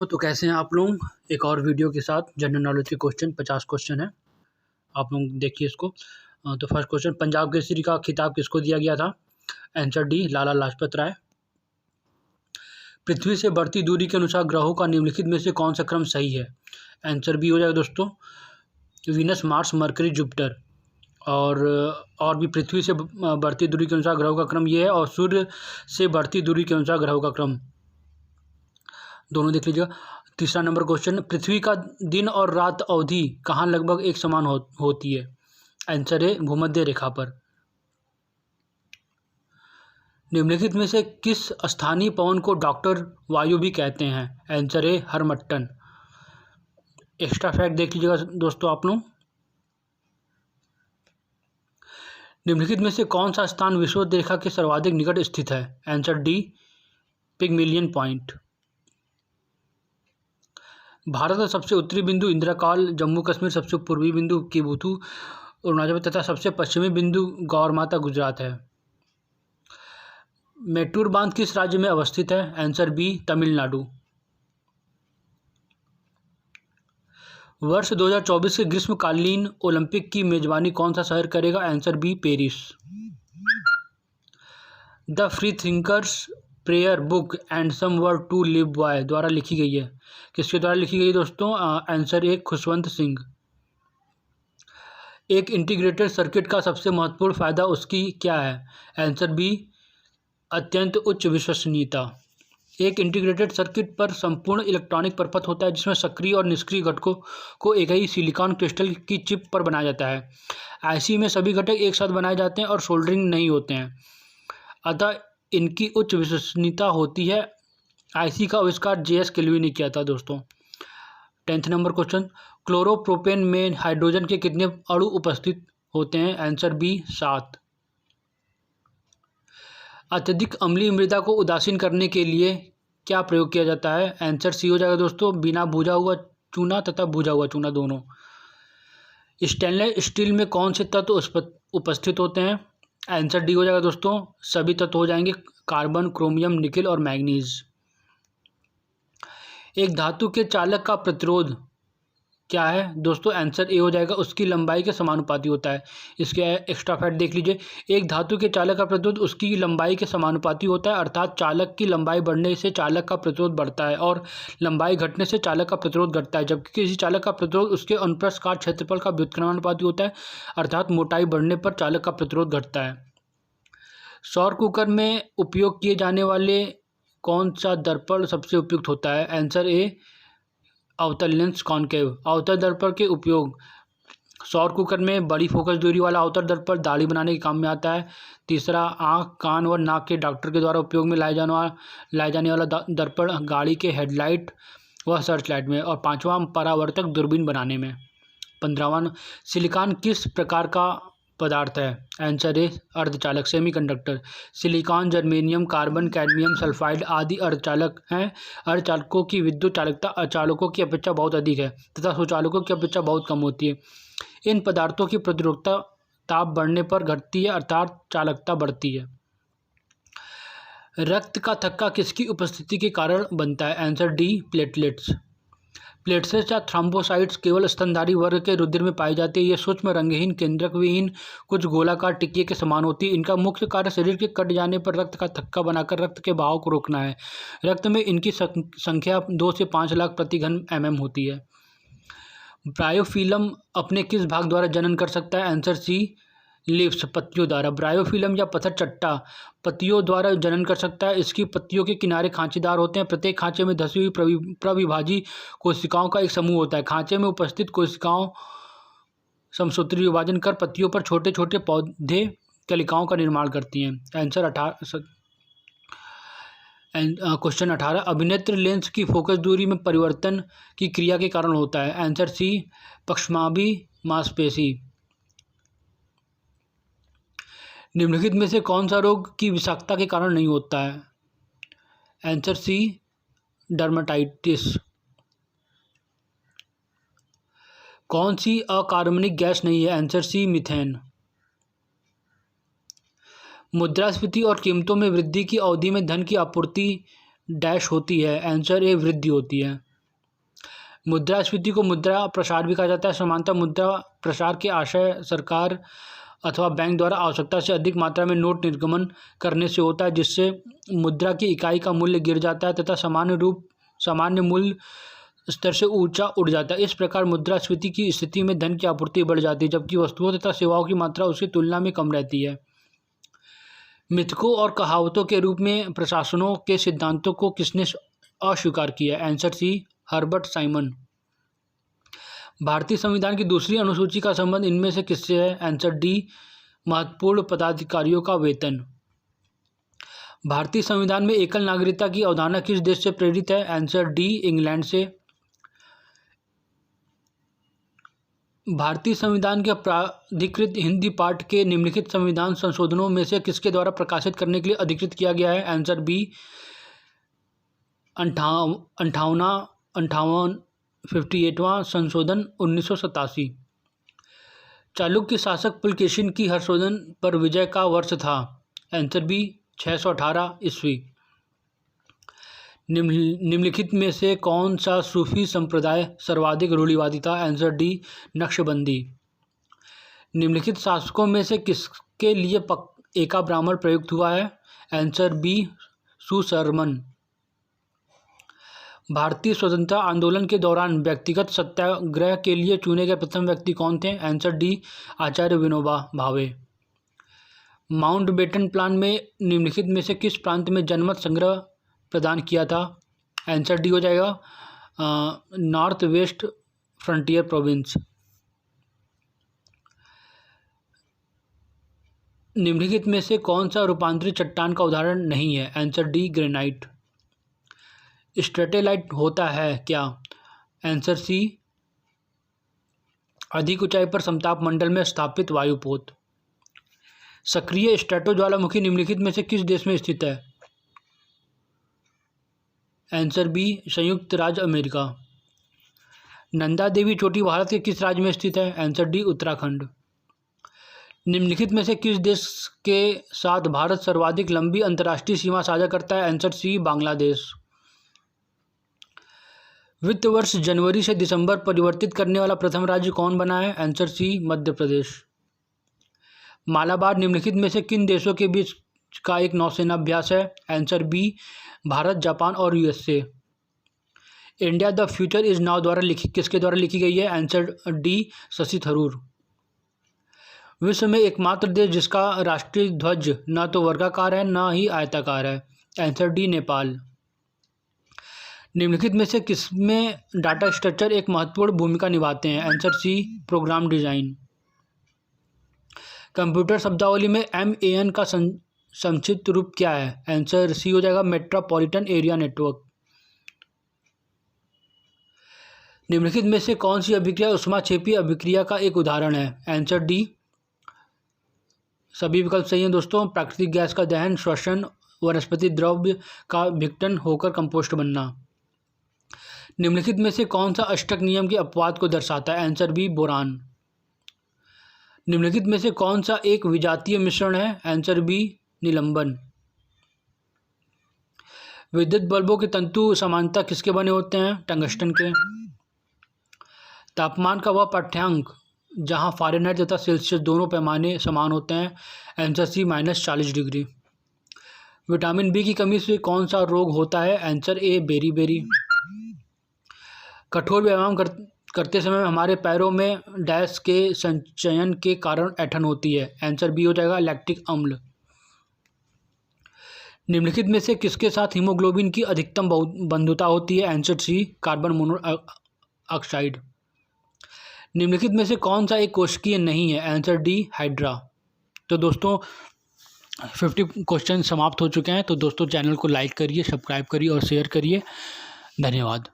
तो कैसे हैं आप लोग। एक और वीडियो के साथ जनरल नॉलेज के क्वेश्चन 50 क्वेश्चन है। आप लोग देखिए इसको। तो फर्स्ट क्वेश्चन, पंजाब केसरी का खिताब किसको दिया गया था? Answer D, Lala Lajpat Rai. पृथ्वी से बढ़ती दूरी के अनुसार ग्रहों का निम्नलिखित में से कौन सा क्रम सही है? आंसर बी हो जाएगा दोस्तों, वीनस, मार्स, मरकरी, जुपिटर। और भी पृथ्वी से बढ़ती दूरी के अनुसार ग्रहों का क्रम ये है, और सूर्य से बढ़ती दूरी के अनुसार ग्रहों का क्रम दोनों देख लीजिएगा। तीसरा नंबर क्वेश्चन, पृथ्वी का दिन और रात अवधि कहाँ लगभग एक समान होती है? आंसर है भूमध्य रेखा पर। निम्नलिखित में से किस स्थानीय पवन को डॉक्टर वायु भी कहते हैं? आंसर है हरमट्टन। एक्स्ट्रा फैक्ट देख लीजिएगा दोस्तों आप लोग। निम्नलिखित में से कौन सा स्थान विषुवत रेखा के सर्वाधिक निकट स्थित है? Answer D, Pygmalion Point. भारत का सबसे उत्तरी बिंदु इंदिराकाल, जम्मू कश्मीर सबसे पूर्वी बिंदु किबुथु अरुणाचल तथा सबसे पश्चिमी बिंदु गौरमाता गुजरात है। मेट्टूर बांध किस राज्य में अवस्थित है? Answer B, Tamil Nadu. वर्ष 2024 के ग्रीष्मकालीन ओलंपिक की मेजबानी कौन सा शहर करेगा? Answer B, Paris. The free thinkers prayer book and some word to live by द्वारा लिखी गई है। किसके द्वारा लिखी गई है दोस्तों? Answer A, Khushwant Singh. एक इंटीग्रेटेड सर्किट का सबसे महत्वपूर्ण फायदा उसकी क्या है? आंसर बी, अत्यंत उच्च विश्वसनीयता। एक इंटीग्रेटेड सर्किट पर संपूर्ण इलेक्ट्रॉनिक परपथ होता है जिसमें सक्रिय और निष्क्रिय घटकों को एक ही सिलिकॉन क्रिस्टल की चिप पर बनाया जाता है। आईसी में सभी घटक एक साथ बनाए जाते हैं और सोल्डरिंग नहीं होते हैं, अतः इनकी उच्च विश्वसनीयता होती है। आईसी का आविष्कार जेएस केल्विन ने किया था दोस्तों। 10th नंबर क्वेश्चन, क्लोरोप्रोपेन में हाइड्रोजन के कितने अणु उपस्थित होते हैं? Answer B, 7। अत्यधिक अम्लीय मृदा को उदासीन करने के लिए क्या प्रयोग किया जाता है? आंसर सी हो जाएगा दोस्तों, बिना भुजा हुआ चूना तथा भुजा हुआ चूना दोनों। स्टेनलेस स्टील में कौन से तत्व उपस्थित होते हैं? आंसर डी हो जाएगा दोस्तों, सभी तत्व हो जाएंगे, कार्बन, क्रोमियम, निकेल और मैग्नीज। एक धातु के चालक का प्रतिरोध क्या है दोस्तों? आंसर ए हो जाएगा, उसकी लंबाई के समानुपाती होता है। इसके एक्स्ट्रा फैक्ट देख लीजिए। एक धातु के चालक का प्रतिरोध उसकी लंबाई के समानुपाती होता है, अर्थात चालक की लंबाई बढ़ने से चालक का प्रतिरोध बढ़ता है और लंबाई घटने से चालक का प्रतिरोध घटता है। जबकि किसी चालक का प्रतिरोध उसके अनुप्रस्थ काट क्षेत्रफल का व्युत्क्रमानुपाती होता है, अर्थात मोटाई बढ़ने पर चालक का प्रतिरोध घटता है। सौर कुकर में उपयोग किए जाने वाले कौन सा दर्पण सबसे उपयुक्त होता है? आंसर ए, अवतल लेंस कॉनकेव। अवतल दर्पण के उपयोग सौर कुकर में बड़ी फोकस दूरी वाला अवतल दर्पण दाढ़ी बनाने के काम में आता है। तीसरा, आँख, कान और नाक के डॉक्टर के द्वारा उपयोग में लाए जाने वाला दर्पण गाड़ी के हेडलाइट व सर्च लाइट में। और 5वां, परावर्तक दूरबीन बनाने में। 15वां, सिलिकॉन किस प्रकार का पदार्थ है? आंसर है अर्धचालक, semiconductor. Silicon, germanium, carbon, cadmium sulphide आदि अर्धचालक हैं। अर्धचालकों की विद्युत चालकता अचालकों की अपेक्षा बहुत अधिक है तथा सुचालकों की अपेक्षा बहुत कम होती है। इन पदार्थों की प्रतिरोधकता ताप बढ़ने पर घटती है, अर्थात चालकता बढ़ती है। रक्त का थक्का किसकी उपस्थिति के कारण बनता है? Answer D, platelets. प्लेटलेट्स या थ्रोम्बोसाइट्स केवल स्तनधारी वर्ग के रुधिर में पाई जाती है। ये सूक्ष्म, रंगहीन, केंद्रक विहीन, कुछ गोलाकार टिक्के के समान होती है। इनका मुख्य कार्य शरीर के कट जाने पर रक्त का थक्का बनाकर रक्त के बहाव को रोकना है। रक्त में इनकी संख्या 2 से 5 लाख प्रति घन mm होती है। ब्रायोफिलम अपने किस भाग द्वारा जनन कर सकता है? आंसर सी, लीव्स, पत्तियों द्वारा। ब्रायोफिलम या पत्थर चट्टा पत्तियों द्वारा जनन कर सकता है। इसकी पत्तियों के किनारे खांचेदार होते हैं। प्रत्येक खांचे में धसी हुई प्रविभाजी कोशिकाओं का एक समूह होता है। खांचे में उपस्थित कोशिकाओं समसूत्री विभाजन कर पत्तियों पर छोटे छोटे पौधे कलिकाओं का निर्माण करती हैं। आंसर क्वेश्चन 18, अभिनेत्र लेंस की फोकस दूरी में परिवर्तन की क्रिया के कारण होता है। आंसर सी, पक्षमाभि मांसपेशी। निम्नलिखित में से कौन सा रोग की विषाक्तता के कारण नहीं होता है? Answer C, dermatitis. कौन सी अकार्बनिक गैस नहीं है? Answer C, methane. मुद्रास्फीति और कीमतों में वृद्धि की अवधि में धन की आपूर्ति डैश होती है। आंसर ए, वृद्धि होती है। मुद्रास्फीति को मुद्रा प्रसार भी कहा जाता है। सामान्यतः मुद्रा प्रसार के आशय सरकार अथवा बैंक द्वारा आवश्यकता से अधिक मात्रा में नोट निर्गमन करने से होता है, जिससे मुद्रा की इकाई का मूल्य गिर जाता है तथा सामान्य मूल्य स्तर से ऊंचा उठ जाता है। इस प्रकार मुद्रास्फीति की स्थिति में धन की आपूर्ति बढ़ जाती है, जबकि वस्तुओं तथा सेवाओं की मात्रा उसकी तुलना में कम रहती है। मिथकों और कहावतों के रूप में प्रशासनों के सिद्धांतों को किसने अस्वीकार किया? Answer C, Herbert Simon. भारतीय संविधान की दूसरी अनुसूची का संबंध इनमें से किससे है? आंसर डी, महत्वपूर्ण पदाधिकारियों का वेतन। भारतीय संविधान में एकल नागरिकता की अवधारणा किस देश से प्रेरित है? आंसर डी, इंग्लैंड से। भारतीय संविधान के प्राधिकृत हिंदी पाठ के निम्नलिखित संविधान संशोधनों में से किसके द्वारा प्रकाशित करने के लिए अधिकृत किया गया है? आंसर बी, 58वां संशोधन 1987। चालुक्य शासक पुलकेशिन की हर्षवर्धन पर विजय का वर्ष था? आंसर बी, 618 ईस्वी। निम्नलिखित में से कौन सा सूफी संप्रदाय सर्वाधिक रूढ़िवादी था? Answer D, Naqshbandi. निम्नलिखित शासकों में से किसके लिए एका ब्राह्मण प्रयुक्त हुआ है? Answer B, Susharman. भारतीय स्वतंत्रता आंदोलन के दौरान व्यक्तिगत सत्याग्रह के लिए चुने गए प्रथम व्यक्ति कौन थे? आंसर डी, आचार्य विनोबा भावे। माउंटबेटन प्लान में निम्नलिखित में से किस प्रांत में जनमत संग्रह प्रदान किया था? आंसर डी हो जाएगा, नॉर्थ वेस्ट फ्रंटियर प्रोविंस। निम्नलिखित में से कौन सा रूपांतरित चट्टान का उदाहरण नहीं है? Answer D, granite. स्ट्रेटेलाइट होता है क्या? आंसर सी, अधिक ऊंचाई पर समताप मंडल में स्थापित वायुपोत। सक्रिय स्ट्रेटो ज्वालामुखी निम्नलिखित में से किस देश में स्थित है? आंसर बी, संयुक्त राज्य अमेरिका। नंदा देवी चोटी भारत के किस राज्य में स्थित है? Answer D, Uttarakhand. निम्नलिखित में से किस देश के साथ भारत सर्वाधिक लंबी अंतर्राष्ट्रीय सीमा साझा करता है? Answer C, Bangladesh. वित्त वर्ष जनवरी से दिसंबर परिवर्तित करने वाला प्रथम राज्य कौन बना है? आंसर सी, मध्य प्रदेश। मालाबार निम्नलिखित में से किन देशों के बीच का एक नौसेना अभ्यास है? आंसर बी, भारत, जापान और USA. India the future is now द्वारा किसके द्वारा लिखी गई है? Answer D, Shashi Tharoor. विश्व में एकमात्र देश जिसका राष्ट्रीय ध्वज न तो वर्गाकार है न ही आयताकार है? Answer D, Nepal. निम्नलिखित में से किसमें डाटा स्ट्रक्चर एक महत्वपूर्ण भूमिका निभाते हैं? Answer C, program design. Computer शब्दावली में MAN का संक्षिप्त रूप क्या है? आंसर सी हो जाएगा, मेट्रोपॉलिटन एरिया नेटवर्क। निम्नलिखित में से कौन सी अभिक्रिया ऊष्माक्षेपी अभिक्रिया का एक उदाहरण है? आंसर डी, सभी विकल्प सही हैं दोस्तों। प्राकृतिक गैस का दहन, श्वसन, वनस्पति द्रव्य का विघटन होकर कंपोस्ट बनना। निम्नलिखित में से कौन सा अष्टक नियम के अपवाद को दर्शाता है? Answer B, boron. निम्नलिखित में से कौन सा एक विजातीय मिश्रण है? आंसर बी, निलंबन। विद्युत बल्बों के तंतु सामान्यतः किसके बने होते हैं? टंगस्टन के। तापमान का वह पाठ्यांक जहां फ़ारेनहाइट तथा सेल्सियस दोनों पैमाने समान होते हैं? Answer C, -40 degree. Vitamin B की कमी से कौन सा रोग होता है? आंसर ए, बेरी। कठोर व्यायाम करते समय हमारे पैरों में डैश के संचयन के कारण ऐंठन होती है? आंसर बी हो जाएगा, लैक्टिक अम्ल। निम्नलिखित में से किसके साथ हीमोग्लोबिन की अधिकतम बंधुता होती है? Answer C, carbon monoxide. निम्नलिखित में से कौन सा एक कोशिकीय नहीं है? Answer D, hydra. तो दोस्तों 50 क्वेश्चन समाप्त हो चुके हैं। तो दोस्तों चैनल को लाइक करिए, सब्सक्राइब करिए और शेयर करिए। धन्यवाद।